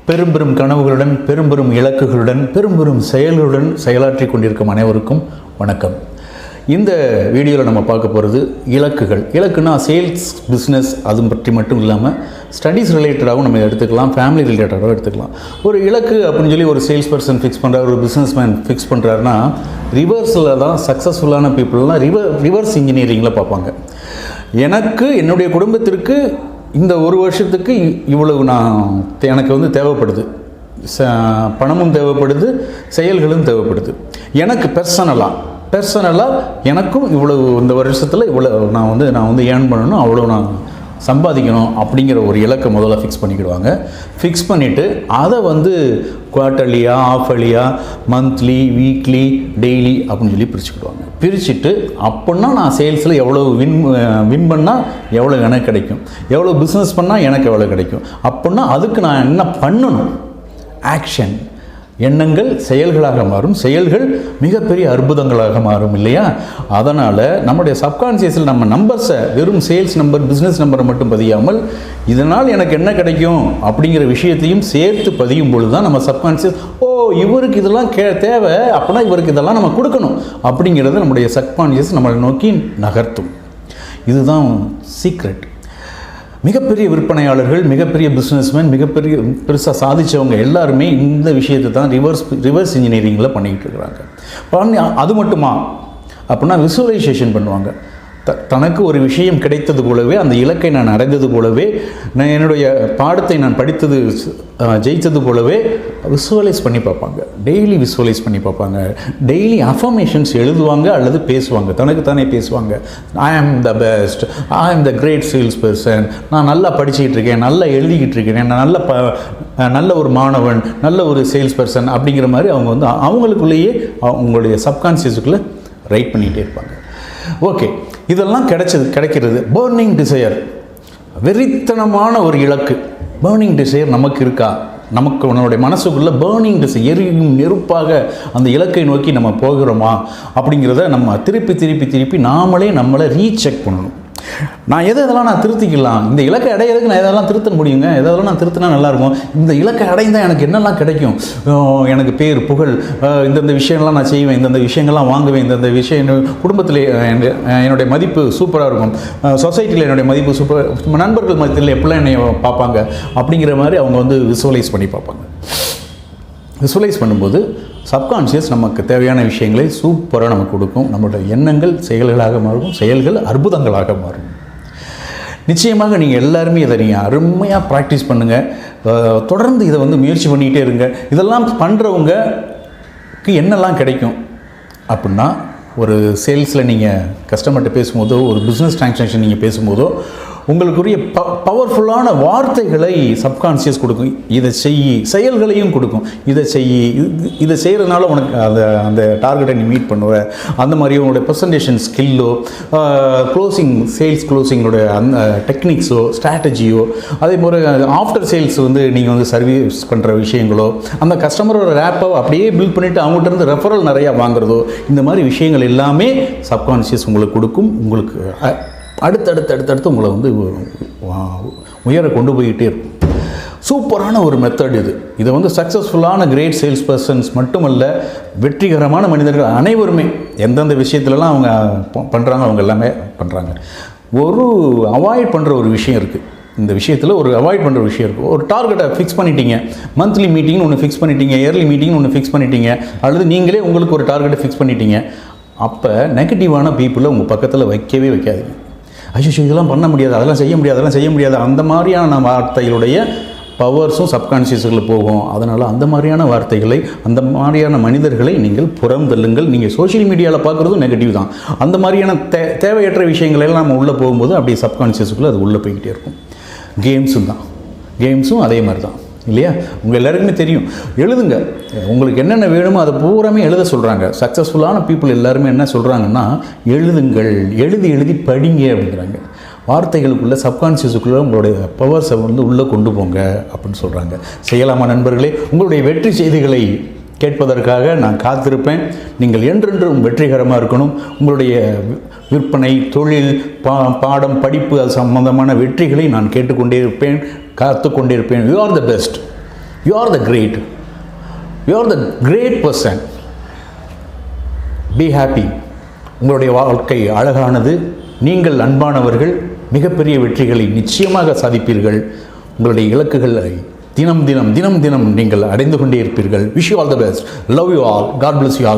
பெரும் பெரும் கனவுகளுடன், பெரும் பெரும் இலக்குகளுடன், பெரும் பெரும் செயல்களுடன் செயலாற்றி கொண்டிருக்கும் அனைவருக்கும் வணக்கம். இந்த வீடியோவில் நம்ம பார்க்க போகிறது இலக்குகள். இலக்குன்னா சேல்ஸ், பிஸ்னஸ் அது பற்றி மட்டும் இல்லாமல் ஸ்டடீஸ் ரிலேட்டடாகவும் நம்ம எடுத்துக்கலாம், ஃபேமிலி ரிலேட்டடாகவும் எடுத்துக்கலாம். ஒரு இலக்கு அப்படின்னு சொல்லி ஒரு சேல்ஸ் பர்சன் ஃபிக்ஸ் பண்ணுறாரு, ஒரு பிஸ்னஸ் மேன் ஃபிக்ஸ் பண்ணுறாருன்னா ரிவர்ஸில் தான் சக்ஸஸ்ஃபுல்லான பீப்புளெலாம் ரிவர்ஸ் இன்ஜினியரிங்கில் பார்ப்பாங்க. எனக்கு என்னுடைய குடும்பத்திற்கு இந்த ஒரு வருஷத்துக்கு இவ்வளவு எனக்கு தேவைப்படுது, பணமும் தேவைப்படுது, செயல்களும் தேவைப்படுது. எனக்கு பர்சனலாக எனக்கும் இவ்வளவு இந்த வருஷத்தில் இவ்வளோ நான் ஏர்ன் பண்ணணும், அவ்வளோ நான் சம்பாதிக்கணும் அப்படிங்கிற ஒரு இலக்கை முதல்ல ஃபிக்ஸ் பண்ணிக்கிடுவாங்க. ஃபிக்ஸ் பண்ணிவிட்டு அதை குவார்ட்டர்லியா, ஆஃபலியா, மந்த்லி, வீக்லி, டெய்லி அப்படின்னு சொல்லி பிரிச்சுக்கிடுவாங்க. பிரிச்சுட்டு அப்படின்னா நான் சேல்ஸில் எவ்வளோ வின் பண்ணால் எவ்வளோ எனக்கு கிடைக்கும், எவ்வளோ பிஸ்னஸ் பண்ணால் எனக்கு எவ்வளோ கிடைக்கும், அப்படின்னா அதுக்கு நான் என்ன பண்ணணும். ஆக்ஷன், எண்ணங்கள் செயல்களாக மாறும், செயல்கள் மிகப்பெரிய அற்புதங்களாக மாறும் இல்லையா? அதனால் நம்முடைய சப்கான்ஷியஸில் நம்ம நம்பர்ஸை வெறும் சேல்ஸ் நம்பர், பிஸ்னஸ் நம்பரை மட்டும் பதியாமல் இதனால் எனக்கு என்ன கிடைக்கும் அப்படிங்கிற விஷயத்தையும் சேர்த்து பதியும் பொழுது தான் நம்ம சப்கான்ஷியஸ் இவருக்கு இதெல்லாம் தேவை, அப்படின்னா இவருக்கு இதெல்லாம் நம்ம கொடுக்கணும் அப்படிங்கிறத நம்முடைய சப்கான்ஷியஸ் நம்மளை நோக்கி நகர்த்தும். இதுதான் சீக்ரெட். மிகப்பெரிய விற்பனையாளர்கள், மிகப்பெரிய பிஸ்னஸ்மேன், பெருசாக சாதித்தவங்க எல்லாருமே இந்த விஷயத்தை தான் ரிவர்ஸ் இன்ஜினியரிங்கில் பண்ணிக்கிட்டு இருக்கிறாங்க. அது மட்டுமா அப்படின்னா விசுவலைசேஷன் பண்ணுவாங்க. தனக்கு ஒரு விஷயம் கிடைத்தது போலவே, அந்த இலக்கை நான் அடைந்தது போலவே, நான் என்னுடைய பாடத்தை நான் படித்தது ஜெயித்தது போலவே விசுவலைஸ் பண்ணி பார்ப்பாங்க. டெய்லி விசுவலைஸ் பண்ணி பார்ப்பாங்க. டெய்லி அஃபர்மேஷன்ஸ் எழுதுவாங்க அல்லது பேசுவாங்க, தனக்கு தானே பேசுவாங்க. ஐ ஆம் த பெஸ்ட், ஐ ஆம் த கிரேட் சேல்ஸ் பர்சன், நான் நல்லா படிச்சுக்கிட்டு இருக்கேன், நல்லா எழுதிக்கிட்டு இருக்கேன், நான் நல்ல ஒரு மாணவன், நல்ல ஒரு சேல்ஸ் பர்சன் அப்படிங்கிற மாதிரி அவங்க அவங்களுக்குள்ளேயே அவங்களுடைய சப்கான்ஷியஸுக்குள்ளே ரைட் பண்ணிகிட்டே இருப்பாங்க. ஓகே, இதெல்லாம் கிடைக்கிறது. பர்னிங் டிசையர், வெறித்தனமான ஒரு இலக்கு. பர்னிங் டிசையர் நமக்கு இருக்கா? நம்மளுடைய மனசுக்குள்ளே பர்னிங் டிசையர், எரியும் நெருப்பாக அந்த இலக்கை நோக்கி நம்ம போகிறோமா அப்படிங்கிறத நம்ம திருப்பி நம்மளை ரீசெக் பண்ணணும். நான் எதெல்லாம் நான் திருத்திக்கலாம், இந்த இலக்கை அடையிறதுக்கு நான் எதெல்லாம் திருத்த முடியுங்க, எதெல்லாம் நான் திருத்தினா நல்லாயிருக்கும், இந்த இலக்கை அடைந்தால் எனக்கு என்னெல்லாம் கிடைக்கும், எனக்கு பேர், புகழ், இந்தந்த விஷயங்கள்லாம் நான் செய்வேன், இந்தந்த விஷயங்கள்லாம் வாங்குவேன், இந்தந்த விஷயம் குடும்பத்தில் என்னுடைய மதிப்பு சூப்பராக இருக்கும், சொசைட்டியில் என்னுடைய மதிப்பு சூப்பர், நண்பர்கள் மத்தியில் எப்படிலாம் என்னை பார்ப்பாங்க அப்படிங்கிற மாதிரி அவங்க விசுவலைஸ் பண்ணி பார்ப்பாங்க. விசுவலைஸ் பண்ணும்போது சப்கான்ஷியஸ் நமக்கு தேவையான விஷயங்களை சூப்பராக நமக்கு கொடுக்கும். நம்மளுடைய எண்ணங்கள் செயல்களாக மாறும், செயல்கள் அற்புதங்களாக மாறும். நிச்சயமாக நீங்கள் எல்லாருமே இதை அருமையாக ப்ராக்டிஸ் பண்ணுங்கள். தொடர்ந்து இதை முயற்சி பண்ணிக்கிட்டே இருங்க. இதெல்லாம் பண்ணுறவங்களுக்கு என்னெல்லாம் கிடைக்கும் அப்படின்னா, ஒரு சேல்ஸில் நீங்கள் கஸ்டமர்கிட்ட பேசும்போதோ, ஒரு பிஸ்னஸ் டிரான்சாக்ஷன் நீங்கள் பேசும்போதோ உங்களுக்குரிய பவர்ஃபுல்லான வார்த்தைகளை சப்கான்ஷியஸ் கொடுக்கும். இதை செயல்களையும் கொடுக்கும். இதை செய்கிறதுனால உனக்கு அந்த டார்கெட்டை நீ மீட் பண்ணுவ, அந்த மாதிரி உங்களுடைய ப்ரெசன்டேஷன் ஸ்கில்லோ, சேல்ஸ் க்ளோசிங்கோடைய அந்த டெக்னிக்ஸோ, ஸ்ட்ராட்டஜியோ, அதே மாதிரி ஆஃப்டர் சேல்ஸ் நீங்கள் சர்வீஸ் பண்ணுற விஷயங்களோ, அந்த கஸ்டமரோட ரேப்பை அப்படியே பில்ட் பண்ணிவிட்டு அவங்கள்ட்ட இருந்து ரெஃபரல் நிறையா வாங்குறதோ, இந்த மாதிரி விஷயங்கள் எல்லாமே சப்கான்ஷியஸ் உங்களுக்கு கொடுக்கும். உங்களுக்கு அடுத்தடுத்து உங்களை உயர கொண்டு போய்கிட்டே இருக்கும். சூப்பரான ஒரு மெத்தட் இது. இதை சக்ஸஸ்ஃபுல்லான கிரேட் சேல்ஸ் பர்சன்ஸ் மட்டுமல்ல, வெற்றிகரமான மனிதர்கள் அனைவருமே எந்தெந்த விஷயத்துலலாம் அவங்க பண்ணுறாங்க, அவங்க எல்லாமே பண்ணுறாங்க. அவாய்ட் பண்ணுற ஒரு விஷயம் இருக்குது. இந்த விஷயத்தில் அவாய்ட் பண்ணுற விஷயம் இருக்குது. ஒரு டார்கெட்டை ஃபிக்ஸ் பண்ணிட்டீங்க, மந்த்லி மீட்டிங்னு ஒன்று ஃபிக்ஸ் பண்ணிட்டீங்க, இயர்லி மீட்டிங்னு ஒன்று ஃபிக்ஸ் பண்ணிட்டீங்க, அல்லது நீங்களே உங்களுக்கு ஒரு டார்கெட்டை ஃபிக்ஸ் பண்ணிட்டீங்க. அப்போ நெகட்டிவான பீப்புளை உங்கள் பக்கத்தில் வைக்கவே வைக்காதீங்க. ஐயோ இதெல்லாம் பண்ண முடியாது, அதெல்லாம் செய்ய முடியாது, அந்த மாதிரியான வார்த்தைகளுடைய பவர்ஸும் சப்கான்ஷியஸுக்குள்ள போகும். அதனால் அந்த மாதிரியான வார்த்தைகளை, அந்த மாதிரியான மனிதர்களை நீங்கள் புறந்தள்ளுங்கள். நீங்கள் சோஷியல் மீடியாவில் பார்க்குறதும் நெகட்டிவ் தான். அந்த மாதிரியான தேவையற்ற விஷயங்களெல்லாம் நம்ம உள்ளே போகும்போது அப்படியே சப்கான்ஷியஸுக்குள்ளே அது உள்ளே போய்கிட்டே இருக்கும். கேம்ஸும் அதே மாதிரி தான் இல்லையா? உங்கள் எல்லாருக்குமே தெரியும். எழுதுங்க, உங்களுக்கு என்னென்ன வேணுமோ அதை பூராமே எழுத சொல்கிறாங்க. சக்ஸஸ்ஃபுல்லான பீப்புள் எல்லாருமே என்ன சொல்கிறாங்கன்னா, எழுதுங்கள், எழுதி படிங்க அப்படிங்கிறாங்க. வார்த்தைகளுக்குள்ளே, சப்கான்ஷியஸுக்குள்ளே உங்களுடைய பவர்ஸை உள்ளே கொண்டு போங்க அப்படின்னு சொல்கிறாங்க. செய்யலாமா நண்பர்களே? உங்களுடைய வெற்றி செய்திகளை கேட்பதற்காக நான் காத்திருப்பேன். நீங்கள் என்றென்றும் வெற்றிகரமாக இருக்கணும். உங்களுடைய விற்பனை, தொழில், பாடம், படிப்பு அது சம்பந்தமான வெற்றிகளை நான் கேட்டுக்கொண்டே இருப்பேன், காத்து கொண்டே இருப்பேன். You are the best. You are the great, you are the great person. Be happy. உங்களுடைய வாழ்க்கை அழகானது, நீங்கள் அன்பானவர்கள், மிகப்பெரிய வெற்றிகளை நிச்சயமாக சாதிப்பீர்கள். உங்களுடைய இலக்குகளை தினம் தினம் தினம் தினம் நீங்கள் அடைந்து கொண்டே இருப்பீர்கள். Wish you all the best. Love you all. God bless you all.